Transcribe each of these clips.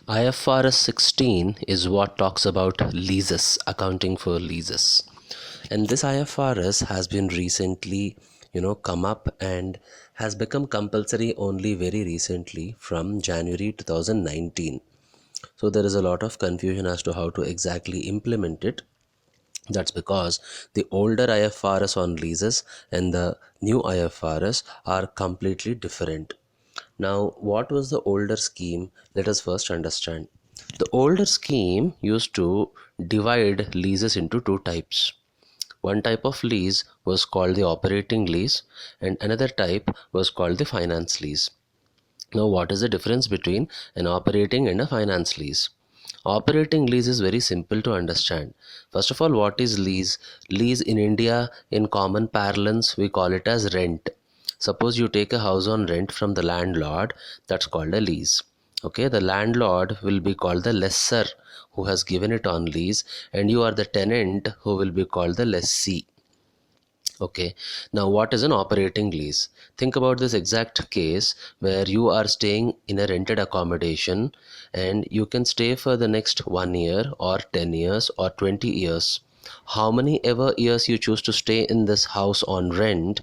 IFRS 16 is what talks about leases, accounting for leases. And this IFRS has been recently, come up and has become compulsory only very recently from January 2019. So there is a lot of confusion as to how to exactly implement it. That's because the older IFRS on leases and the new IFRS are completely different. Now, what was the older scheme? Let us first understand. The older scheme used to divide leases into two types. One type of lease was called the operating lease, and another type was called the finance lease. Now, what is the difference between an operating and a finance lease? Operating lease is very simple to understand. First of all, what is lease? Lease in India, in common parlance, we call it as rent. Suppose you take a house on rent from the landlord, that's called a lease. Okay, the landlord will be called the lessor who has given it on lease, and you are the tenant who will be called the lessee. Okay, now what is an operating lease? Think about this exact case where you are staying in a rented accommodation and you can stay for the next 1 year or 10 years or 20 years. How many ever years you choose to stay in this house on rent,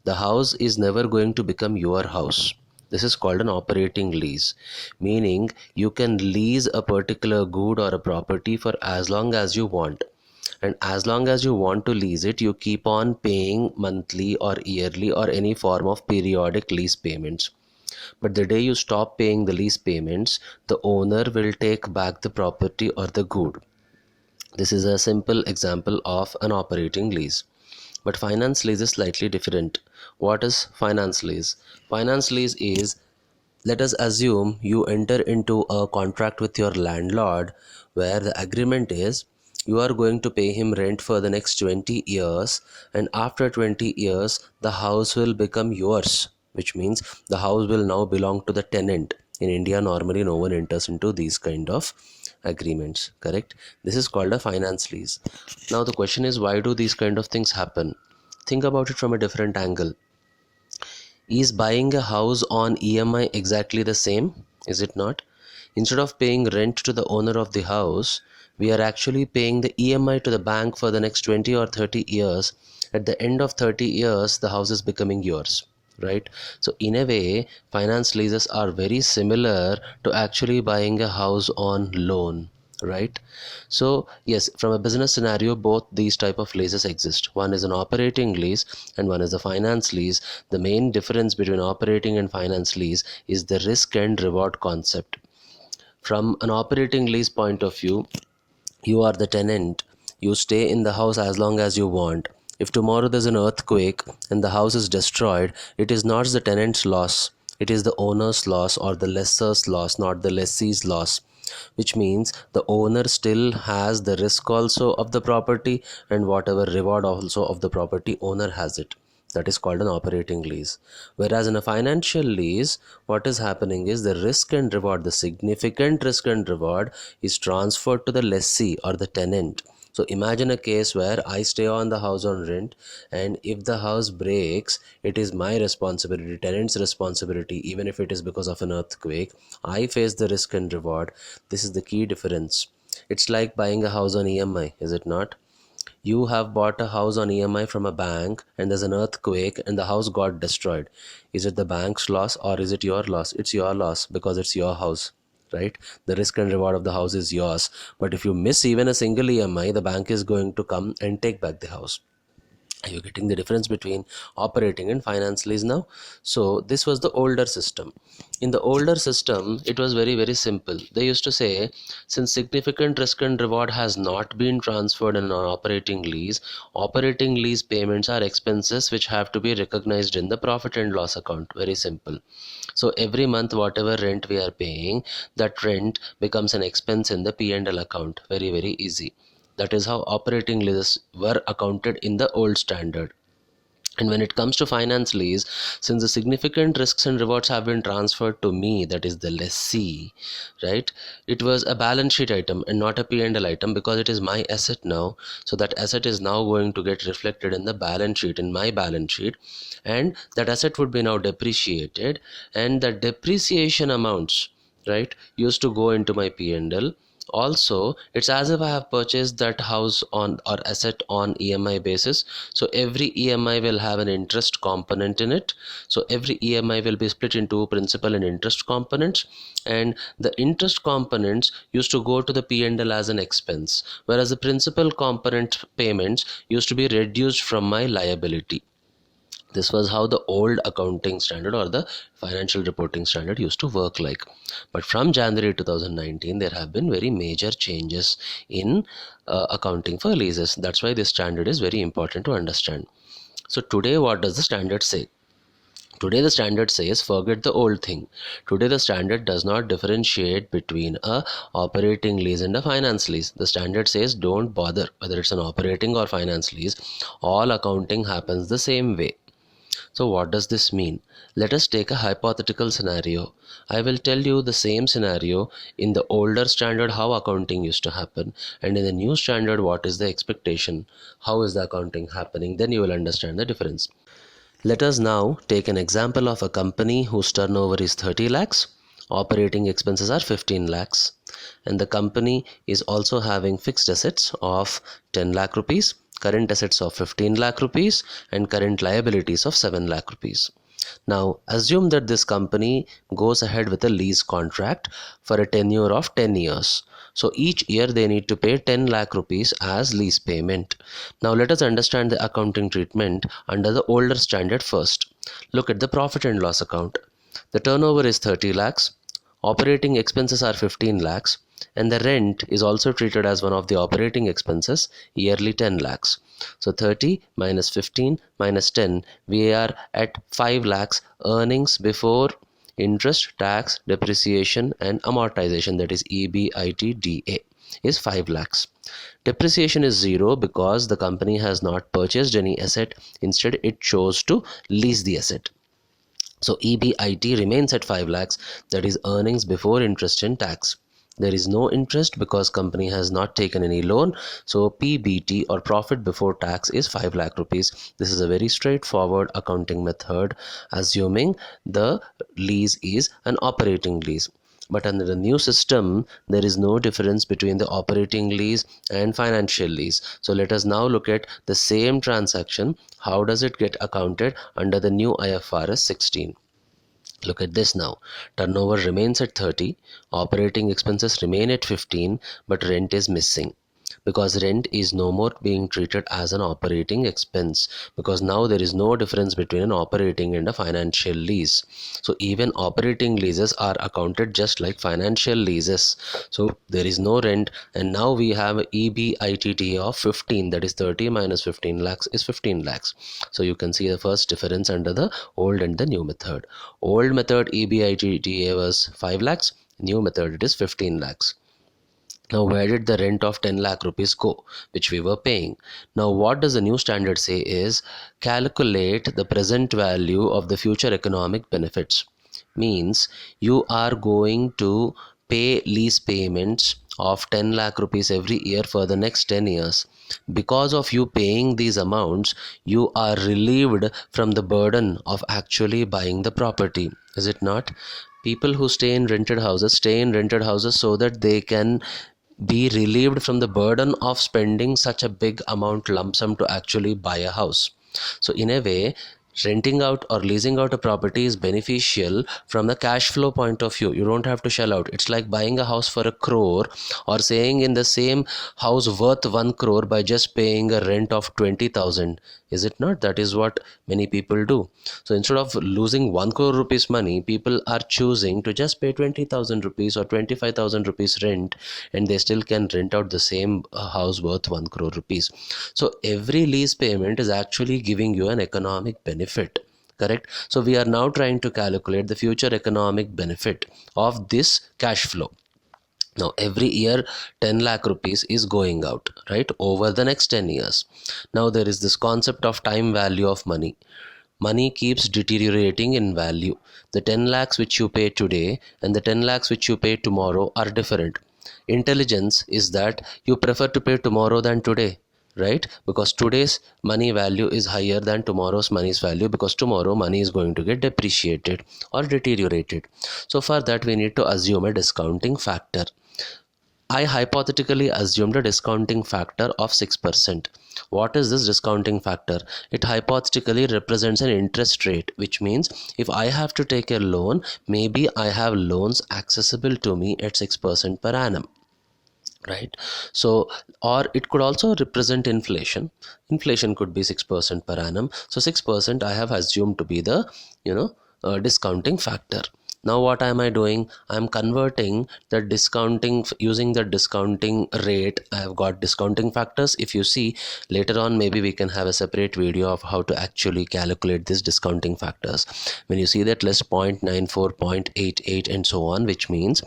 the house is never going to become your house. This is called an operating lease, meaning you can lease a particular good or a property for as long as you want, and as long as you want to lease it, you keep on paying monthly or yearly or any form of periodic lease payments. But the day you stop paying the lease payments, the owner will take back the property or the good. This is a simple example of an operating lease. But finance lease is slightly different. What is finance lease? Finance lease is, let us assume you enter into a contract with your landlord where the agreement is you are going to pay him rent for the next 20 years, and after 20 years the house will become yours, which means the house will now belong to the tenant. In India, normally no one enters into these kind of agreements, correct? This is called a finance lease. Now the question is, why do these kind of things happen? Think about it from a different angle. Is buying a house on EMI exactly the same? Is it not? Instead of paying rent to the owner of the house, we are actually paying the EMI to the bank for the next 20 or 30 years. At the end of 30 years, the house is becoming yours, right? So in a way, finance leases are very similar to actually buying a house on loan, right? So yes, from a business scenario, both these type of leases exist. One is an operating lease and one is a finance lease. The main difference between operating and finance lease is the risk and reward concept. From an operating lease point of view, you are the tenant. You stay in the house as long as you want. If tomorrow there's an earthquake and the house is destroyed, it is not the tenant's loss. It is the owner's loss or the lessor's loss, not the lessee's loss. Which means the owner still has the risk also of the property, and whatever reward also of the property, owner has it. That is called an operating lease. Whereas in a financial lease, what is happening is the risk and reward, the significant risk and reward is transferred to the lessee or the tenant. So imagine a case where I stay on the house on rent, and if the house breaks, it is my responsibility, tenant's responsibility, even if it is because of an earthquake. I face the risk and reward. This is the key difference. It's like buying a house on EMI, is it not? You have bought a house on EMI from a bank and there's an earthquake and the house got destroyed. Is it the bank's loss or is it your loss? It's your loss because it's your house, right? The risk and reward of the house is yours. But if you miss even a single EMI, the bank is going to come and take back the house. Are you getting the difference between operating and finance lease now? So this was the older system. In the older system, it was very, very simple. They used to say, since significant risk and reward has not been transferred in an operating lease payments are expenses which have to be recognized in the profit and loss account. Very simple. So every month, whatever rent we are paying, that rent becomes an expense in the P&L account. Very, very easy. That is how operating leases were accounted in the old standard. And when it comes to finance lease, since the significant risks and rewards have been transferred to me, that is the lessee, right? It was a balance sheet item and not a P&L item because it is my asset now. So that asset is now going to get reflected in the balance sheet, in my balance sheet. And that asset would be now depreciated, and the depreciation amounts right, used to go into my P&L. Also, it's as if I have purchased that house on or asset on EMI basis. So every EMI will have an interest component in it. So every EMI will be split into principal and interest components, and the interest components used to go to the P&L as an expense, whereas the principal component payments used to be reduced from my liability. This was how the old accounting standard or the financial reporting standard used to work like. But from January 2019, there have been very major changes in accounting for leases. That's why this standard is very important to understand. So today, what does the standard say? Today the standard says forget the old thing. Today the standard does not differentiate between a operating lease and a finance lease. The standard says don't bother whether it's an operating or finance lease. All accounting happens the same way. So what does this mean? Let us take a hypothetical scenario. I will tell you the same scenario in the older standard how accounting used to happen, and in the new standard what is the expectation, how is the accounting happening, then you will understand the difference. Let us now take an example of a company whose turnover is 30 lakhs, operating expenses are 15 lakhs, and the company is also having fixed assets of 10 lakh rupees, current assets of 15 lakh rupees, and current liabilities of 7 lakh rupees. Now, assume that this company goes ahead with a lease contract for a tenure of 10 years. So each year they need to pay 10 lakh rupees as lease payment. Now let us understand the accounting treatment under the older standard first. Look at the profit and loss account. The turnover is 30 lakhs, operating expenses are 15 lakhs, and the rent is also treated as one of the operating expenses, yearly 10 lakhs. So 30 minus 15 minus 10, we are at 5 lakhs earnings before interest, tax, depreciation and amortization, that is EBITDA is 5 lakhs. Depreciation is 0 because the company has not purchased any asset, instead it chose to lease the asset. So EBIT remains at 5 lakhs, that is earnings before interest and tax. There is no interest because company has not taken any loan. So PBT or profit before tax is 5 lakh rupees. This is a very straightforward accounting method, assuming the lease is an operating lease. But under the new system, there is no difference between the operating lease and financial lease. So let us now look at the same transaction. How does it get accounted under the new IFRS 16? Look at this now. Turnover remains at 30, operating expenses remain at 15, but rent is missing, because rent is no more being treated as an operating expense, because now there is no difference between an operating and a financial lease. So even operating leases are accounted just like financial leases. So there is no rent, and now we have EBITT of 15, that is 30 minus 15 lakhs is 15 lakhs. So you can see the first difference under the old and the new method. Old method EBITT was 5 lakhs, new method it is 15 lakhs. Now, where did the rent of 10 lakh rupees go, which we were paying? Now, what does the new standard say is calculate the present value of the future economic benefits. Means you are going to pay lease payments of 10 lakh rupees every year for the next 10 years. Because of you paying these amounts, you are relieved from the burden of actually buying the property. Is it not? People who stay in rented houses so that they can be relieved from the burden of spending such a big amount lump sum to actually buy a house. So in a way, renting out or leasing out a property is beneficial from the cash flow point of view. You don't have to shell out. It's like buying a house for 1 crore or saying in the same house worth 1 crore by just paying a rent of 20,000. Is it not? That is what many people do. So instead of losing 1 crore rupees money, people are choosing to just pay 20,000 rupees or 25,000 rupees rent, and they still can rent out the same house worth 1 crore rupees. So every lease payment is actually giving you an economic benefit. Correct? So we are now trying to calculate the future economic benefit of this cash flow. Now every year 10 lakh rupees is going out, right, over the next 10 years. Now there is this concept of time value of money. Money keeps deteriorating in value. The 10 lakhs which you pay today and the 10 lakhs which you pay tomorrow are different. Intelligence is that you prefer to pay tomorrow than today, right? Because today's money value is higher than tomorrow's money's value, because tomorrow money is going to get depreciated or deteriorated. So for that we need to assume a discounting factor. I hypothetically assumed a discounting factor of 6%. What is this discounting factor? It hypothetically represents an interest rate, which means if I have to take a loan, maybe I have loans accessible to me at 6% per annum, right? So, or it could also represent inflation. Inflation could be 6% per annum. So 6% I have assumed to be the, discounting factor. Now what am I doing? I am converting the discounting using the discounting rate. I have got discounting factors. If you see later on, maybe we can have a separate video of how to actually calculate these discounting factors. When you see that list 0.94, 0.88 and so on, which means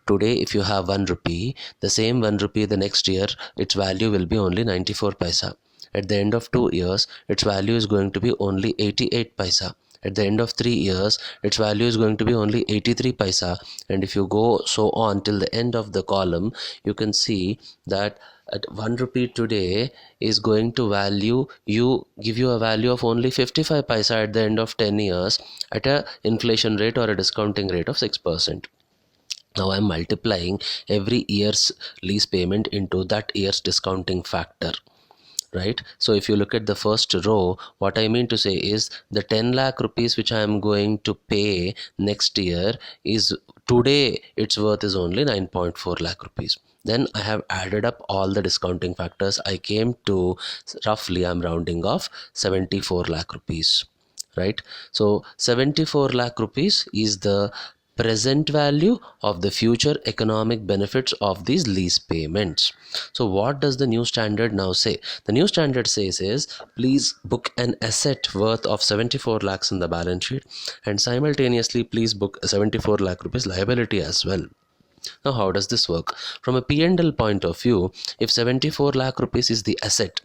today if you have 1 rupee, the same 1 rupee the next year its value will be only 94 paisa. At the end of 2 years its value is going to be only 88 paisa. At the end of 3 years its value is going to be only 83 paisa, and if you go so on till the end of the column, you can see that at 1 rupee today is going to give you a value of only 55 paisa at the end of 10 years at a inflation rate or a discounting rate of 6%. Now I am multiplying every year's lease payment into that year's discounting factor, right? So if you look at the first row, what I mean to say is the 10 lakh rupees which I am going to pay next year is today its worth is only 9.4 lakh rupees. Then I have added up all the discounting factors. I came to roughly, I'm rounding off, 74 lakh rupees, right? So 74 lakh rupees is the present value of the future economic benefits of these lease payments. So what does the new standard now say? The new standard says is please book an asset worth of 74 lakhs in the balance sheet, and simultaneously please book a 74 lakh rupees liability as well. Now how does this work? From a P&L point of view, if 74 lakh rupees is the asset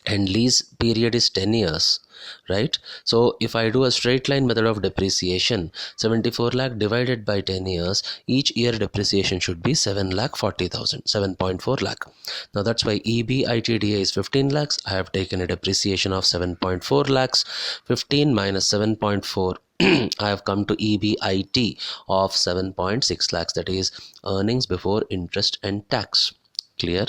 and lease period is 10 years, right? So if I do a straight line method of depreciation, 74 lakh divided by 10 years, each year depreciation should be 7 lakh 40,000, 7.4 lakh. Now that's why EBITDA is 15 lakhs. I have taken a depreciation of 7.4 lakhs. 15 minus 7.4 I have come to EBIT of 7.6 lakhs, that is earnings before interest and tax. Clear?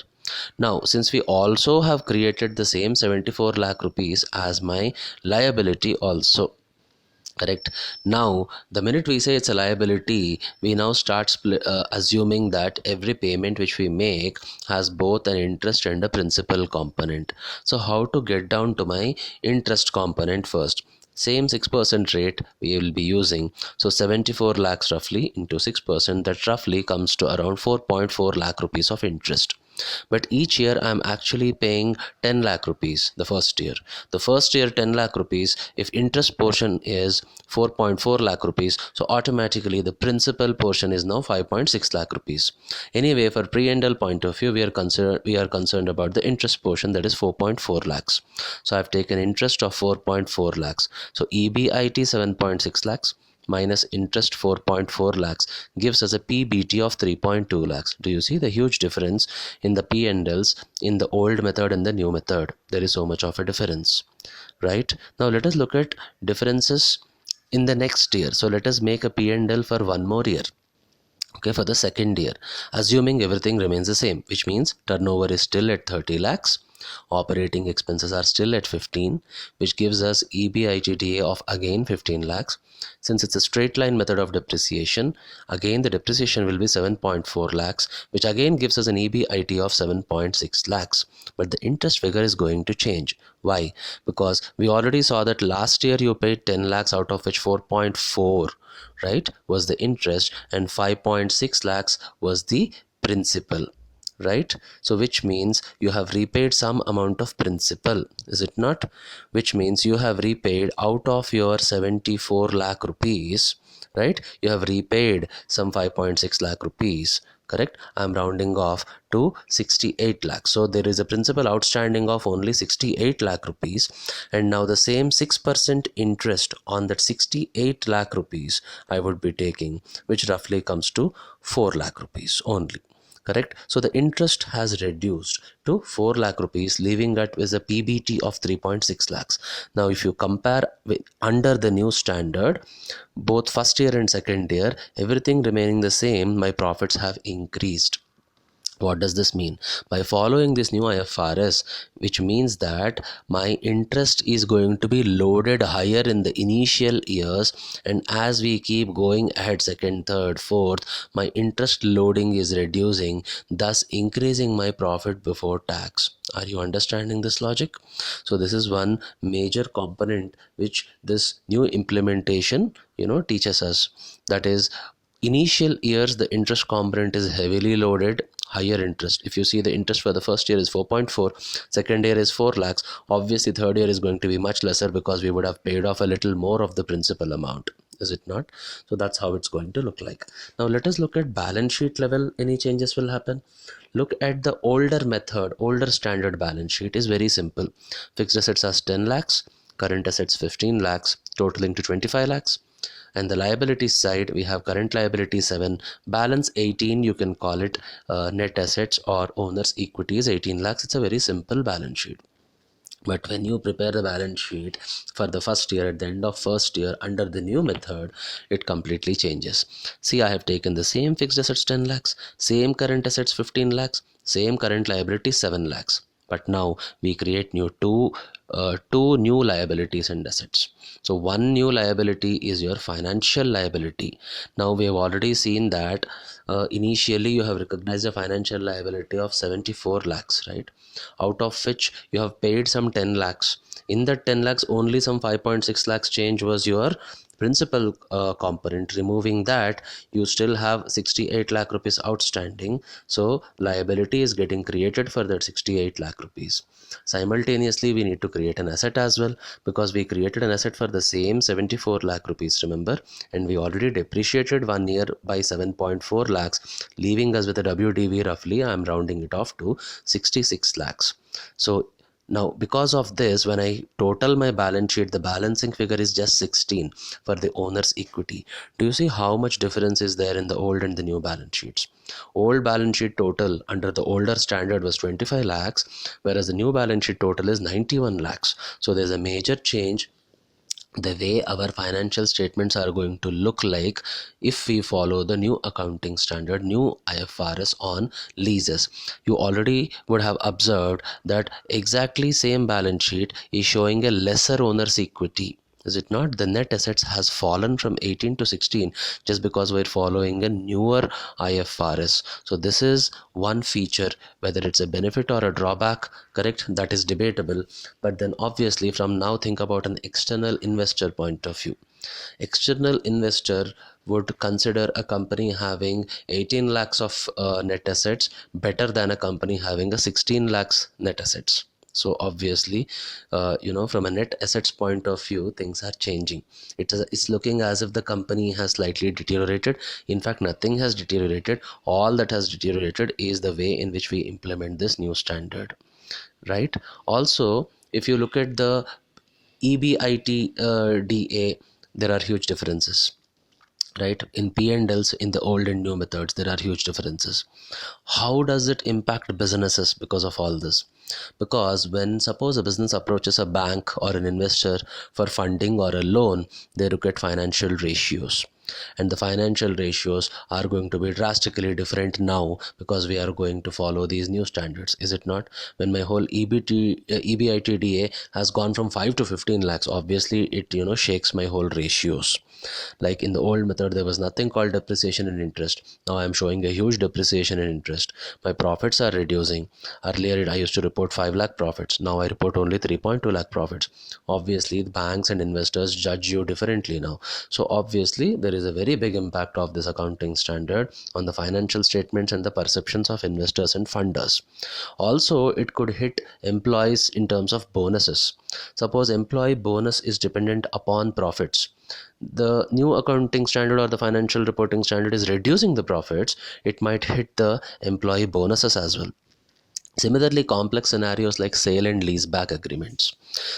Now, since we also have created the same 74 lakh rupees as my liability also, correct? Now, the minute we say it's a liability, we now start assuming that every payment which we make has both an interest and a principal component. So, how to get down to my interest component first? Same 6% rate we will be using. So 74 lakhs roughly into 6%, that roughly comes to around 4.4 lakh rupees of interest. But each year I am actually paying 10 lakh rupees the first year. The first year 10 lakh rupees, if interest portion is 4.4 lakh rupees, so automatically the principal portion is now 5.6 lakh rupees. Anyway, for pre-L point of view, we are concerned about the interest portion, that is 4.4 lakhs. So I have taken interest of 4.4 lakhs. So EBIT 7.6 lakhs minus interest 4.4 lakhs gives us a PBT of 3.2 lakhs. Do you see the huge difference in the P&Ls in the old method and the new method? There is so much of a difference, right? Now let us look at differences in the next year. So let us make a P&L for one more year. Okay, for the second year, assuming everything remains the same, which means turnover is still at 30 lakhs, operating expenses are still at 15, which gives us EBITDA of again 15 lakhs. Since it's a straight line method of depreciation, again the depreciation will be 7.4 lakhs, which again gives us an EBIT of 7.6 lakhs. But the interest figure is going to change. Why? Because we already saw that last year you paid 10 lakhs, out of which 4.4, right, was the interest, and 5.6 lakhs was the principal, right? So which means you have repaid some amount of principal, is it not? Which means you have repaid out of your 74 lakh rupees, right? You have repaid some 5.6 lakh rupees, correct? I'm rounding off to 68 lakhs. So there is a principal outstanding of only 68 lakh rupees, and now the same 6% interest on that 68 lakh rupees I would be taking, which roughly comes to 4 lakh rupees only. correct? So the interest has reduced to 4 lakh rupees, leaving it with a PBT of 3.6 lakhs. Now if you compare with under the new standard, both first year and second year, everything remaining the same, my profits have increased. What does this mean? By following this new IFRS, which means that my interest is going to be loaded higher in the initial years, and as we keep going ahead, second, third, fourth, my interest loading is reducing, thus increasing my profit before tax. Are you understanding this logic? So this is one major component which this new implementation teaches us. That is, initial years the interest component is heavily loaded, higher interest. If you see, the interest for the first year is 4.4, second year is 4 lakhs, obviously third year is going to be much lesser because we would have paid off a little more of the principal amount, is it not? So that's how it's going to look like. Now let us look at balance sheet level. Any changes will happen? Look at the older method, older standard balance sheet is very simple. Fixed assets as 10 lakhs, current assets 15 lakhs, totaling to 25 lakhs. And the liabilities side, we have current liability 7, balance 18, you can call it net assets or owner's equity is 18 lakhs. It's a very simple balance sheet. But when you prepare the balance sheet for the first year, at the end of first year under the new method, it completely changes. See, I have taken the same fixed assets 10 lakhs, same current assets 15 lakhs, same current liability 7 lakhs. But now we create two new liabilities and assets. So one new liability is your financial liability. Now we have already seen that initially you have recognized a financial liability of 74 lakhs, right? Out of which you have paid some 10 lakhs. In that 10 lakhs, only some 5.6 lakhs change was your principal component. Removing that, you still have 68 lakh rupees outstanding. So liability is getting created for that 68 lakh rupees. Simultaneously, we need to create an asset as well, because we created an asset for the same 74 lakh rupees, remember, and we already depreciated 1 year by 7.4 lakhs, leaving us with a WDV roughly, I'm rounding it off to 66 lakhs. So now because of this, when I total my balance sheet, the balancing figure is just 16 for the owner's equity. Do you see how much difference is there in the old and the new balance sheets? Old balance sheet total under the older standard was 25 lakhs, whereas the new balance sheet total is 91 lakhs. So there's a major change the way our financial statements are going to look like if we follow the new accounting standard, new IFRS on leases. You already would have observed that exactly same balance sheet is showing a lesser owner's equity. Is it not? The net assets has fallen from 18 to 16 just because we're following a newer IFRS. So this is one feature, whether it's a benefit or a drawback, correct, that is debatable. But then obviously from now, think about an external investor point of view. External investor would consider a company having 18 lakhs of net assets better than a company having a 16 lakhs net assets. So obviously, from a net assets point of view, things are changing. It's looking as if the company has slightly deteriorated. In fact, nothing has deteriorated. All that has deteriorated is the way in which we implement this new standard, right? Also, if you look at the EBITDA, there are huge differences. Right, in P&Ls in the old and new methods, there are huge differences. How does it impact businesses because of all this? Because when suppose a business approaches a bank or an investor for funding or a loan, they look at financial ratios, and the financial ratios are going to be drastically different now because we are going to follow these new standards, is it not? When my whole EBITDA has gone from 5 to 15 lakhs, obviously it shakes my whole ratios. Like in the old method, there was nothing called depreciation and interest. Now I am showing a huge depreciation and interest. My profits are reducing. Earlier I used to report 5 lakh profits. Now I report only 3.2 lakh profits. Obviously the banks and investors judge you differently now. So obviously there is a very big impact of this accounting standard on the financial statements and the perceptions of investors and funders. Also, it could hit employees in terms of bonuses. Suppose employee bonus is dependent upon profits. The new accounting standard or the financial reporting standard is reducing the profits. It might hit the employee bonuses as well. Similarly, complex scenarios like sale and lease back agreements.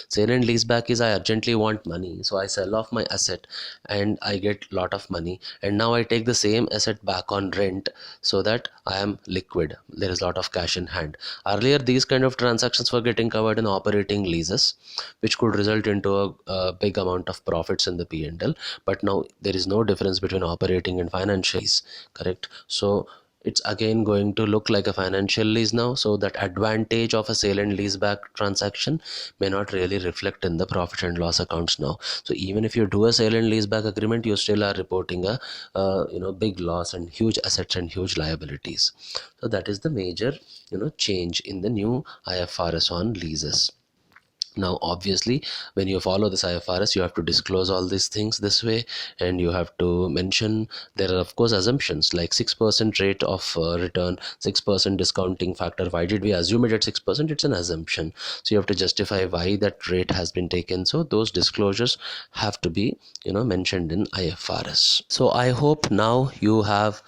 Sale and lease back is I urgently want money, so I sell off my asset and I get lot of money, and now I take the same asset back on rent so that I am liquid. There is a lot of cash in hand. Earlier, these kind of transactions were getting covered in operating leases, which could result into a big amount of profits in the P&L. But now there is no difference between operating and financial lease, correct? So it's again going to look like a financial lease now, so that advantage of a sale and lease back transaction may not really reflect in the profit and loss accounts now. So even if you do a sale and lease back agreement, you still are reporting a big loss and huge assets and huge liabilities. So that is the major change in the new IFRS on leases. Now, obviously, when you follow this IFRS, you have to disclose all these things this way, and you have to mention there are, of course, assumptions like 6% rate of return, 6% discounting factor. Why did we assume it at 6%? It's an assumption. So you have to justify why that rate has been taken. So those disclosures have to be, mentioned in IFRS. So I hope now you have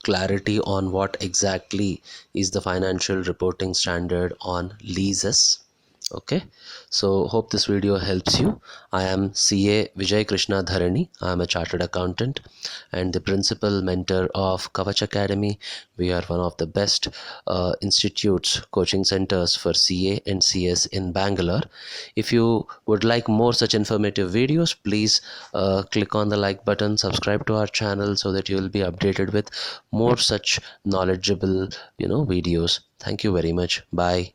clarity on what exactly is the financial reporting standard on leases. Okay, so hope this video helps you. I am CA Vijay Krishna Dharani. I am a chartered accountant and the principal mentor of Cavach Academy. We are one of the best institutes, coaching centers for CA and CS in Bangalore. If you would like more such informative videos, please click on the like button, subscribe to our channel so that you will be updated with more such knowledgeable videos. Thank you very much. Bye.